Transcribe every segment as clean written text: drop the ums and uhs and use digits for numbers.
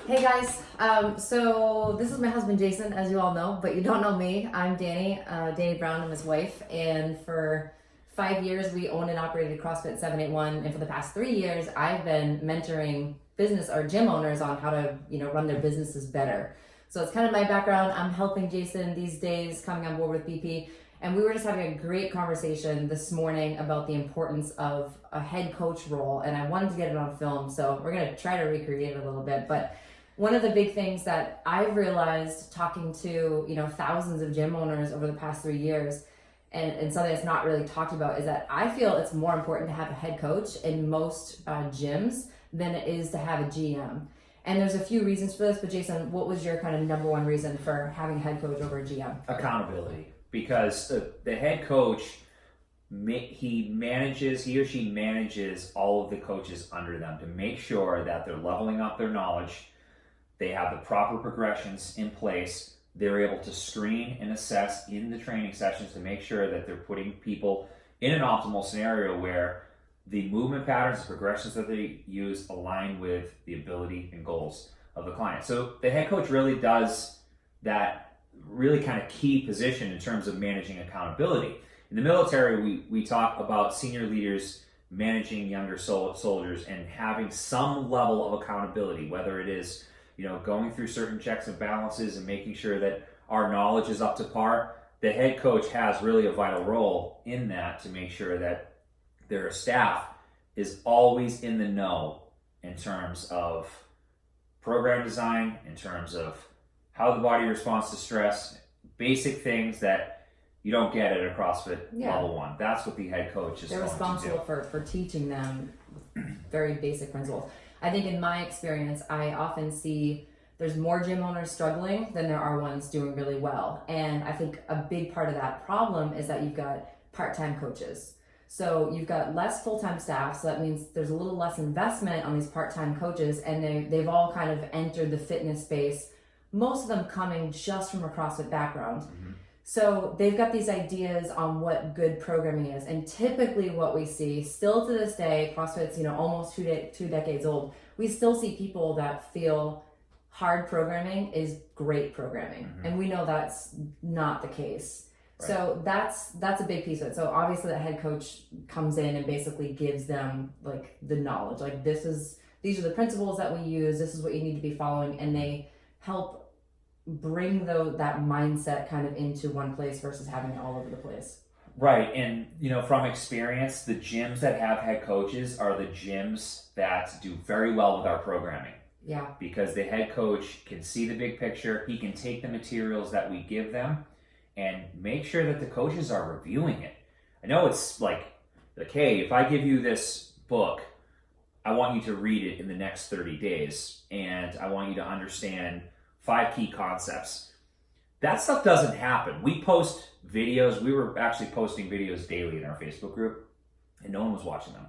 Hey guys, so this is my husband Jason, as you all know, but you don't know me. I'm Danny, Danny Brown. I'm his wife, and for 5 years we owned and operated CrossFit 781, and for the past 3 years I've been mentoring business or gym owners on how to, run their businesses better. So it's kind of my background. I'm helping Jason these days coming on board with BP, and we were just having a great conversation this morning about the importance of a head coach role, and I wanted to get it on film, so we're going to try to recreate it a little bit. But one of the big things that I've realized talking to, thousands of gym owners over the past 3 years, and something that's not really talked about, is that I feel it's more important to have a head coach in most gyms than it is to have a GM. And there's a few reasons for this, but Jason, what was your kind of number one reason for having a head coach over a GM? Accountability. Because the head coach, he or she manages all of the coaches under them to make sure that they're leveling up their knowledge, they have the proper progressions in place, they're able to screen and assess in the training sessions to make sure that they're putting people in an optimal scenario where the movement patterns, the progressions that they use align with the ability and goals of the client. So the head coach really does that really kind of key position in terms of managing accountability. In the military, we talk about senior leaders managing younger soldiers and having some level of accountability, whether it is going through certain checks and balances and making sure that our knowledge is up to par. The head coach has really a vital role in that to make sure that their staff is always in the know in terms of program design, in terms of how the body responds to stress, basic things that you don't get at a CrossFit level one. That's what the head coach is. They're responsible for teaching them very basic principles. I think in my experience, I often see there's more gym owners struggling than there are ones doing really well. And I think a big part of that problem is that you've got part-time coaches. So you've got less full-time staff, so that means there's a little less investment on these part-time coaches, and they've all kind of entered the fitness space, most of them coming just from a CrossFit background. Mm-hmm. So they've got these ideas on what good programming is. And typically what we see still to this day, CrossFit's, almost two decades old, we still see people that feel hard programming is great programming. Mm-hmm. And we know that's not the case. Right. So that's a big piece of it. So obviously the head coach comes in and basically gives them like the knowledge, like these are the principles that we use, this is what you need to be following, and they help bring that mindset kind of into one place versus having it all over the place. Right. And from experience, the gyms that have head coaches are the gyms that do very well with our programming. Yeah. Because the head coach can see the big picture. He can take the materials that we give them and make sure that the coaches are reviewing it. I know it's like, hey, if I give you this book, I want you to read it in the next 30 days, and I want you to understand 5 key concepts. That stuff doesn't happen. We post videos. We were actually posting videos daily in our Facebook group, and no one was watching them.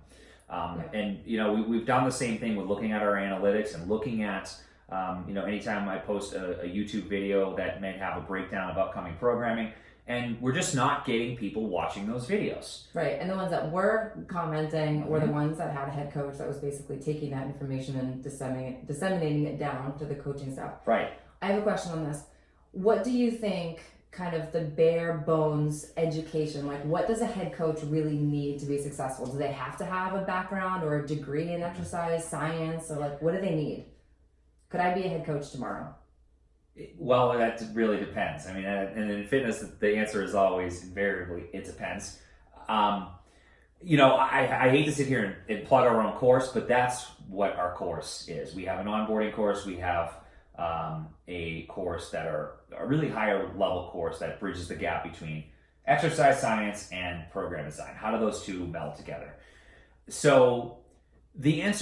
And we've done the same thing with looking at our analytics and looking at anytime I post a YouTube video that may have a breakdown of upcoming programming, and we're just not getting people watching those videos. Right, and the ones that were commenting were the ones that had a head coach that was basically taking that information and disseminating it down to the coaching staff. Right. I have a question on this. What do you think kind of the bare bones education, like what does a head coach really need to be successful? Do they have to have a background or a degree in exercise science, or like what do they need? Could I be a head coach tomorrow? Well, that really depends. I mean, and in fitness, the answer is always invariably, it depends. I hate to sit here and plug our own course, but that's what our course is. We have an onboarding course. We have a course that are a really higher level course that bridges the gap between exercise science and program design. How do those two meld together? So the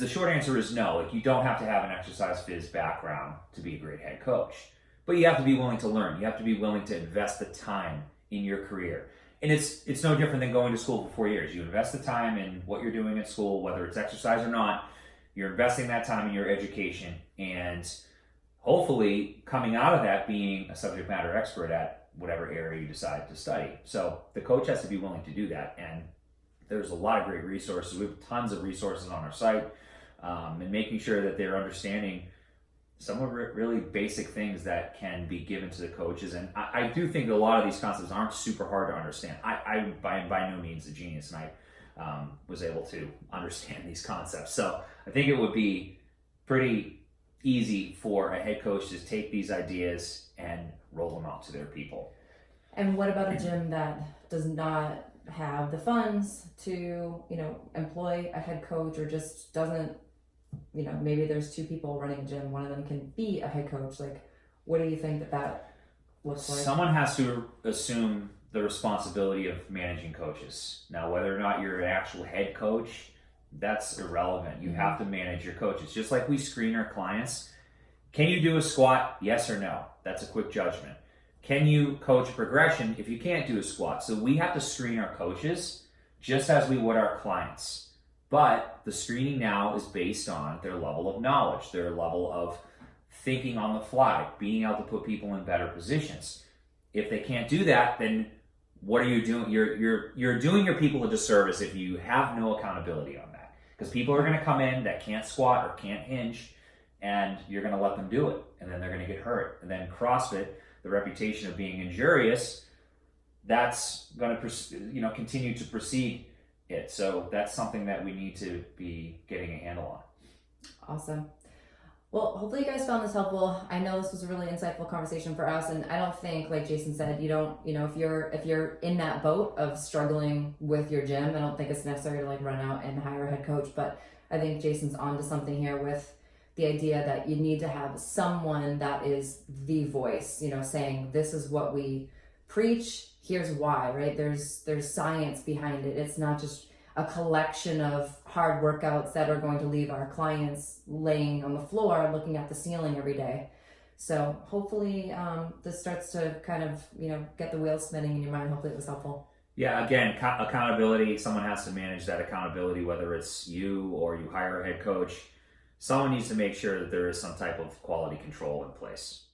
short answer is no. Like, you don't have to have an exercise phys background to be a great head coach, but you have to be willing to learn. You have to be willing to invest the time in your career. And it's no different than going to school for 4 years. You invest the time in what you're doing at school, whether it's exercise or not. You're investing that time in your education, and hopefully coming out of that being a subject matter expert at whatever area you decide to study. So the coach has to be willing to do that, and there's a lot of great resources. We have tons of resources on our site, and making sure that they're understanding some of really basic things that can be given to the coaches. And I do think a lot of these concepts aren't super hard to understand. I by no means a genius, and I was able to understand these concepts. So I think it would be pretty easy for a head coach to take these ideas and roll them out to their people. And what about a gym that does not have the funds to, employ a head coach, or just doesn't, maybe there's two people running a gym, one of them can be a head coach? Like, what do you think that looks like? Someone has to assume the responsibility of managing coaches. Now, whether or not you're an actual head coach, that's irrelevant. You have to manage your coaches. Just like we screen our clients. Can you do a squat? Yes or no? That's a quick judgment. Can you coach progression if you can't do a squat? So we have to screen our coaches just as we would our clients. But the screening now is based on their level of knowledge, their level of thinking on the fly, being able to put people in better positions. If they can't do that, then what are you doing? You're doing your people a disservice if you have no accountability on that. Because people are going to come in that can't squat or can't hinge, and you're going to let them do it, and then they're going to get hurt. And then CrossFit, the reputation of being injurious, that's going to continue to precede it. So that's something that we need to be getting a handle on. Awesome. Well, hopefully you guys found this helpful. I know this was a really insightful conversation for us, and I don't think, like Jason said, if you're in that boat of struggling with your gym, I don't think it's necessary to run out and hire a head coach. But I think Jason's onto something here with the idea that you need to have someone that is the voice, saying this is what we preach, here's why, right? There's science behind it. It's not just a collection of hard workouts that are going to leave our clients laying on the floor looking at the ceiling every day. So hopefully this starts to kind of, get the wheels spinning in your mind. Hopefully it was helpful. Yeah, again, accountability. Someone has to manage that accountability, whether it's you or you hire a head coach. Someone needs to make sure that there is some type of quality control in place.